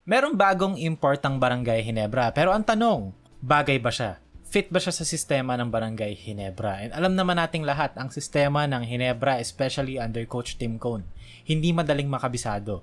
Merong bagong import ang Barangay Ginebra, pero ang tanong, bagay ba siya? Fit ba siya sa sistema ng Barangay Ginebra? And alam naman nating lahat, ang sistema ng Ginebra, especially under Coach 𝗵𝗀, hindi madaling makabisado.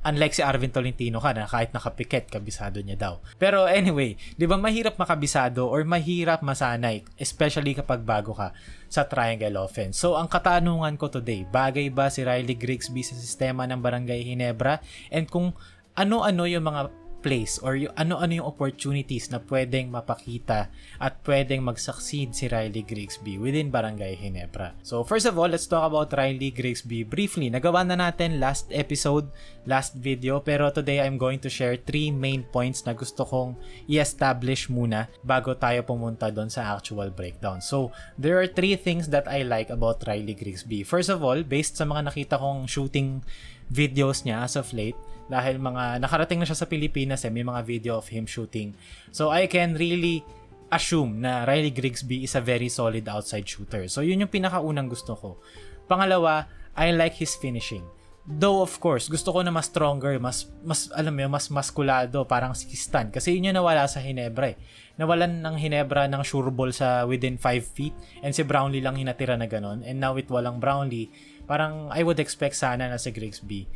Unlike si Arvin Tolentino na kahit nakapiket, kabisado niya daw. Pero anyway, di ba mahirap makabisado or mahirap masanay, especially kapag bago ka sa triangle offense. So ang katanungan ko today, bagay ba si Riley Grigsby sa sistema ng Barangay Ginebra? And kung ano-ano yung mga place or yung ano-ano yung opportunities na pwedeng mapakita at pwedeng mag-succeed si Riley Grigsby within Barangay Ginebra. So first of all, let's talk about Riley Grigsby briefly. Nagawa na natin last episode, last video, pero today I'm going to share 3 main points na gusto kong i-establish muna bago tayo pumunta doon sa actual breakdown. So there are 3 things that I like about Riley Grigsby. First of all, based sa mga nakita kong shooting videos niya as of late, dahil mga nakarating na siya sa Pilipinas, may mga video of him shooting. So I can really assume na Riley Grigsby is a very solid outside shooter. So yun yung pinakaunang gusto ko. Pangalawa, I like his finishing. Though of course, gusto ko na mas stronger, mas alam mo, mas maskulado, parang si Stan. Kasi yun yung nawala sa Ginebra. Nawalan ng Ginebra ng sure ball sa within 5 feet and si Brownlee lang hinatira na ganun. And now with walang Brownlee, parang I would expect sana na si Grigsby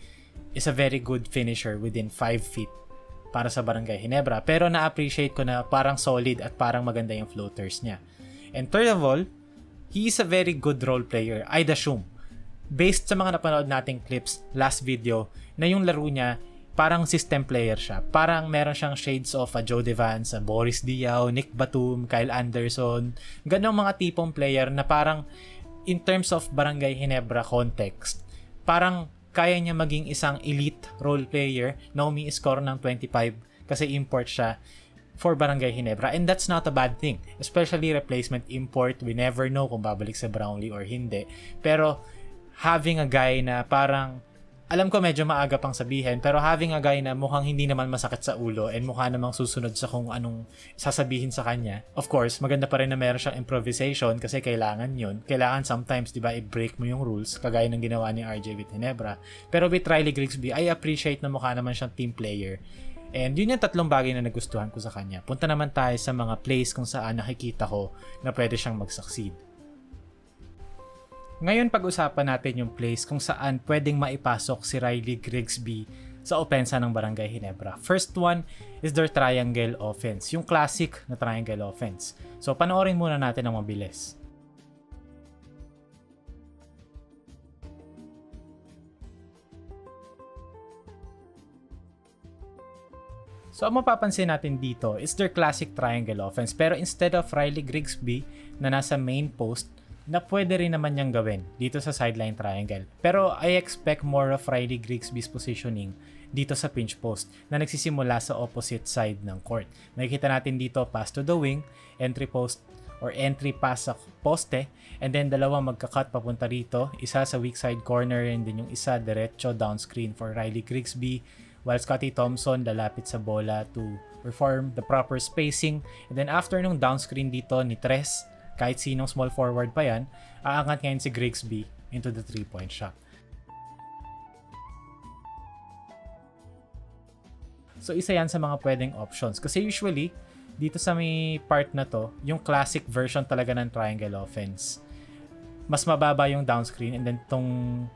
is a very good finisher within 5 feet para sa Barangay Ginebra. Pero na-appreciate ko na parang solid at parang maganda yung floaters niya. And third of all, he is a very good role player, I'd assume. Based sa mga napanood nating clips last video, na yung laro niya, parang system player siya. Parang meron siyang shades of Joe Devance, Boris Diaw, Nick Batum, Kyle Anderson. Ganong mga tipong player na parang in terms of Barangay Ginebra context, parang kaya niya maging isang elite role player na umi-score ng 25 kasi import siya for Barangay Ginebra. And that's not a bad thing. Especially replacement import. We never know kung babalik sa Brownlee or hindi. Pero having a guy na parang, alam ko medyo maaga pang sabihin, pero having a guy na mukhang hindi naman masakit sa ulo and mukha namang susunod sa kung anong sasabihin sa kanya. Of course, maganda pa rin na meron siyang improvisation kasi kailangan yun. Kailangan sometimes, di ba, i-break mo yung rules kagaya ng ginawa ni RJ with Ginebra. Pero with Riley Grigsby, I appreciate na mukha naman siyang team player. And yun yung 3 bagay na nagustuhan ko sa kanya. Punta naman tayo sa mga place kung saan nakikita ko na pwede siyang mag-succeed. Ngayon pag-usapan natin yung place kung saan pwedeng maipasok si Riley Grigsby sa opensa ng Barangay Ginebra. First one is their triangle offense, yung classic na triangle offense. So panoorin muna natin ang mabilis. So ang mapapansin natin dito is their classic triangle offense, pero instead of Riley Grigsby na nasa main post, na pwede rin naman niyang gawin dito sa sideline triangle. Pero I expect more of Riley Grigsby's positioning dito sa pinch post na nagsisimula sa opposite side ng court. Makikita natin dito pass to the wing, entry post or entry pass sa poste, and then dalawa magka-cut papunta rito, isa sa weak side corner and then yung isa diretso down screen for Riley Grigsby, while Scottie Thompson lalapit sa bola to perform the proper spacing. And then after nung down screen dito ni Tres, kahit sinong small forward pa yan, aangat ngayon si Grigsby into the 3-point shot. So isa yan sa mga pwedeng options. Kasi usually, dito sa may part na to, yung classic version talaga ng triangle offense. Mas mababa yung down screen and then tong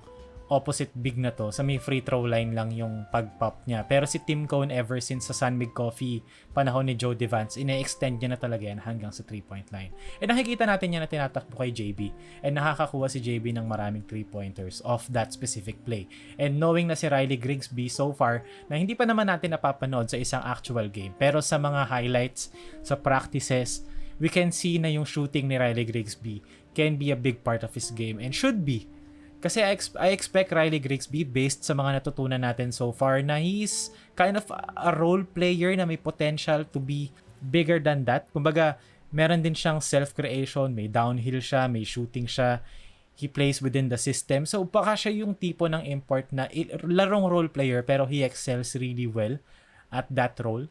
opposite big na to, sa may free throw line lang yung pag-pop niya. Pero si 𝗵𝗀 ever since sa 𝗪𝗔 Coffee, panahon ni Joe Devance, ine-extend niya na talaga yan hanggang sa 3-point line. And nakikita natin yan na tinatakbo kay JB. And nakakakuha si JB ng maraming 3-pointers of that specific play. And knowing na si Riley Grigsby so far, na hindi pa naman natin napapanood sa isang actual game, pero sa mga highlights, sa practices, we can see na yung shooting ni Riley Grigsby can be a big part of his game and should be. Kasi I expect Riley Grigsby, based sa mga natutunan natin so far, na he's kind of a role player na may potential to be bigger than that. Kumbaga, meron din siyang self-creation, may downhill siya, may shooting siya, he plays within the system. So, baka siya yung tipo ng import na larong role player pero he excels really well at that role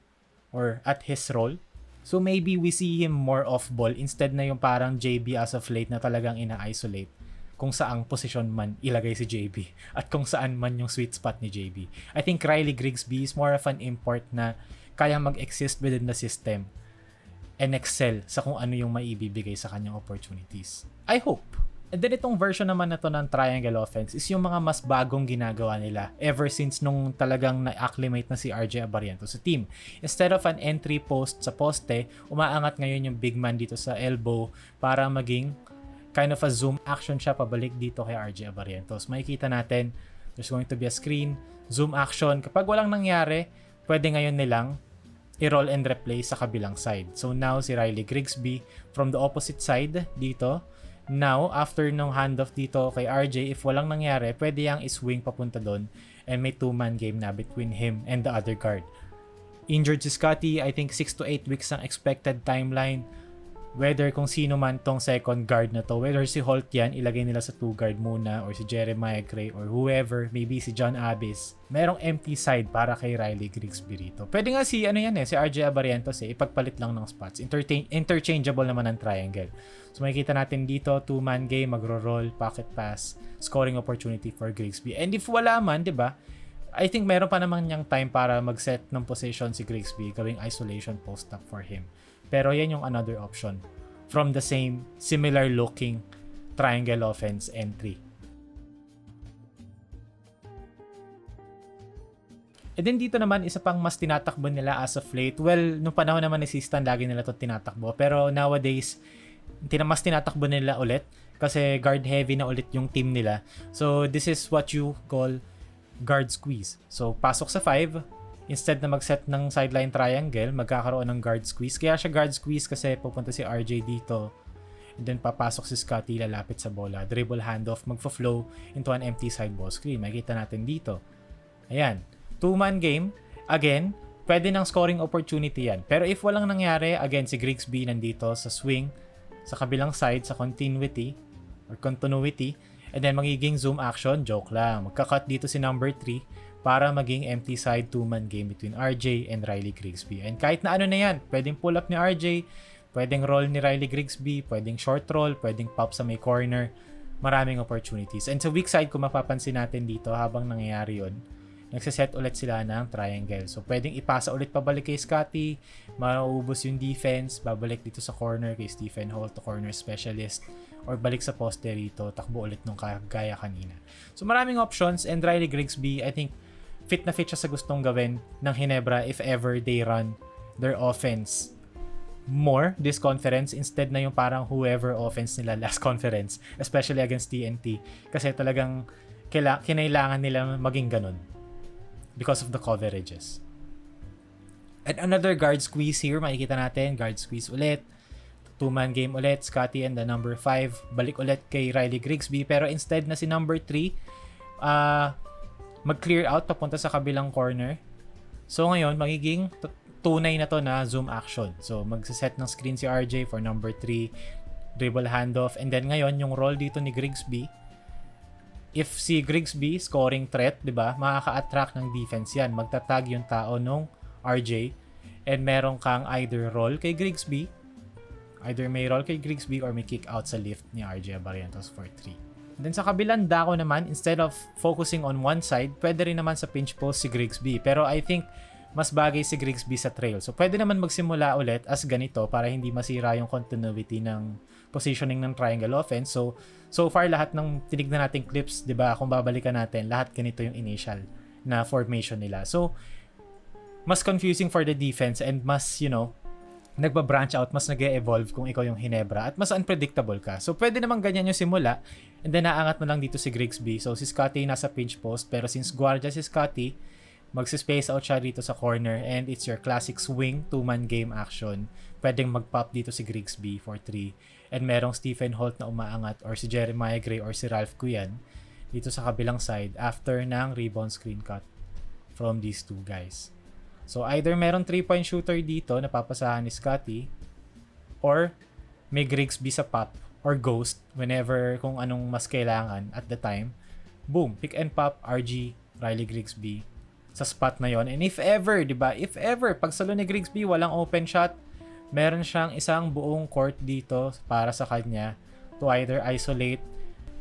or at his role. So, maybe we see him more off-ball instead na yung parang JB as of late na talagang ina-isolate. kung saang posisyon man ilagay si JB at kung saan man yung sweet spot ni JB. I think Grigsby is more of an import na kayang mag-exist within the system and excel sa kung ano yung maibibigay sa kanyang opportunities. I hope. And then itong version naman na to ng triangle offense is yung mga mas bagong ginagawa nila ever since nung talagang na-acclimate na si 𝗪𝗀𝗵𝗵𝗵𝗵𝗁 sa team. Instead of an entry post sa poste, umaangat ngayon yung big man dito sa elbow para maging kind of a zoom action siya pabalik dito kay 𝗪𝗀𝗵𝗵𝗵𝗵. Makikita natin, there's going to be a screen, zoom action. Kapag walang nangyari, pwede ngayon nilang i-roll and replay sa kabilang side. So now si Grigsby from the opposite side dito. Now, after nung handoff dito kay RJ, if walang nangyari, pwede yang iswing papunta doon and may 2-man game na between him and the other guard. Injured si 𝗪𝗏, I think 6 to 8 weeks ang expected timeline. Whether kung sino man tong second guard na to, whether si Holt yan, ilagay nila sa 2 guard muna, or si 𝗕𝗵𝗵𝗵𝗵 or whoever, maybe si 𝗪𝗏𝗵𝗵𝗵𝗵, merong empty side para kay Grigsby rito. Pwede nga si si 𝗪𝗀𝗵𝗵𝗵𝗵𝗵 ipagpalit lang ng spots. Interchangeable naman ang triangle. So makikita natin dito, 2-man game, magro-roll, pocket pass, scoring opportunity for Grigsby. And if wala man, di ba, I think meron pa naman niyang time para mag-set ng position si Grigsby, gawing isolation post-up for him. Pero yan yung another option from the same similar looking triangle offense entry. And then dito naman, isa pang mas tinatakbo nila as of late. Well, nung panahon naman ni Sistan, lagi nila ito tinatakbo. Pero nowadays, mas tinatakbo nila ulit kasi guard heavy na ulit yung team nila. So this is what you call guard squeeze. So pasok sa 5, instead na mag-set ng sideline triangle, magkakaroon ng guard squeeze. Kaya siya guard squeeze kasi pupunta si RJ dito. And then papasok si 𝗪𝗏𝗏, lalapit sa bola. Dribble handoff, magfo-flow into an empty side ball screen. Makikita natin dito. Ayan. 2-man game. Again, pwede ng scoring opportunity yan. Pero if walang nangyari, again, si Grigsby nandito sa swing, sa kabilang side, sa continuity, and then magiging zoom action. Joke lang. Magka-cut dito si number 3 para maging empty side 2-man game between RJ and Grigsby. And kahit na ano na yan, pwedeng pull up ni RJ, pwedeng roll ni Grigsby, pwedeng short roll, pwedeng pop sa may corner. Maraming opportunities. And sa weak side, kung mapapansin natin dito habang nangyayari yun, nagsiset ulit sila ng triangle. So pwedeng ipasa ulit pabalik kay 𝗪𝗏𝗏, mauubos yung defense, babalik dito sa corner kay Stephen Holt, the corner specialist, or balik sa poste rito, takbo ulit nung kagaya kanina. So maraming options, and Grigsby, I think, fit na fit siya sa gustong gawin ng Ginebra if ever they run their offense more this conference instead na yung parang whoever offense nila last conference, especially against TNT, kasi talagang kinailangan nila maging ganun because of the coverages. And another guard squeeze here, makikita natin, guard squeeze ulit, 2-man game ulit, 𝗪𝗏𝗏 and the number 5, balik ulit kay Grigsby, pero instead na si number 3 mag-clear out papunta sa kabilang corner. So ngayon, magiging tunay na to na zoom action. So magsiset ng screen si RJ for number 3, dribble handoff, and then ngayon, yung role dito ni Grigsby, if si Grigsby, scoring threat, di ba, makaka-attract ng defense yan. Magtatag yung tao nung RJ, and meron kang either roll kay Grigsby, or may kick out sa lift ni 𝗪𝗀𝗵𝗵𝗵𝗵 for 3. Then sa kabilang dako naman, instead of focusing on one side, pwede rin naman sa pinch post si Grigsby. Pero I think mas bagay si Grigsby sa trail. So pwede naman magsimula ulit as ganito para hindi masira yung continuity ng positioning ng triangle offense. So far lahat ng tinignan nating clips, 'di ba? Kung babalikan natin, lahat ganito yung initial na formation nila. So mas confusing for the defense and mas, nagba-branch out, mas nag-e-evolve kung ikaw yung Ginebra at mas unpredictable ka. So pwede naman ganyan yung simula and then naangat mo lang dito si Grigsby. So si 𝗪𝗏𝗏 nasa pinch post, pero since guardia si 𝗪𝗏𝗏, magsi-space out siya dito sa corner and it's your classic swing 2-man game action. Pwedeng mag-pop dito si Grigsby for 3 and merong Stephen Holt na umaangat or si 𝗕𝗵𝗵𝗵𝗵𝗵 or si 𝗪𝗪𝗪 dito sa kabilang side after ng rebound screen cut from these two guys. So either meron 3-point shooter dito na papasahan ni 𝗪𝗏𝗏 or may Grigsby sa pop or ghost whenever kung anong mas kailangan at the time. Boom, pick and pop RG Grigsby sa spot na yon. And if ever, 'di ba? If ever pag salo ni Grigsby walang open shot, meron siyang isang buong court dito para sa kanya to either isolate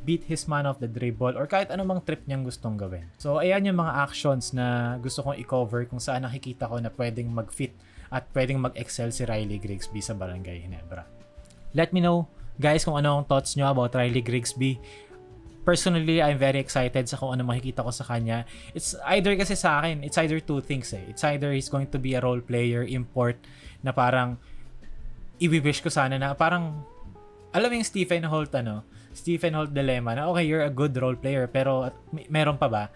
beat his man off the dribble, or kahit anumang trip niyang gustong gawin. So ayan yung mga actions na gusto kong i-cover kung saan nakikita ko na pwedeng mag-fit at pwedeng mag-excel si Riley Grigsby sa Barangay Ginebra. Let me know, guys, kung ano ang thoughts nyo about Riley Grigsby. Personally, I'm very excited sa kung ano makikita ko sa kanya. It's either kasi sa akin, it's either two things eh. It's either he's going to be a role player, import, na parang i-wish ko sana na parang, alam mo yung Stephen Holt dilemma na okay, you're a good role player, pero meron pa ba?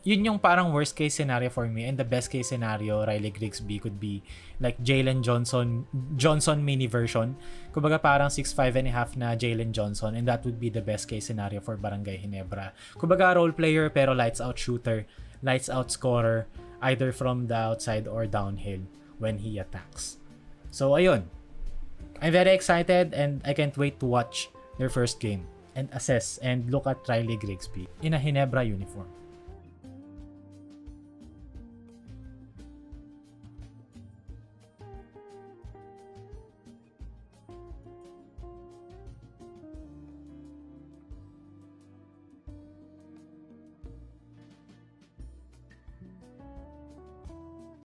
Yun yung parang worst case scenario for me, and the best case scenario, Riley Grigsby could be like Jalen Johnson mini version. Kumbaga parang 6'5.5" na Jalen Johnson, and that would be the best case scenario for Barangay Ginebra. Kumbaga role player pero lights out shooter, lights out scorer, either from the outside or downhill when he attacks. So ayun, I'm very excited and I can't wait to watch their first game and assess and look at Riley Grigsby in a Ginebra uniform.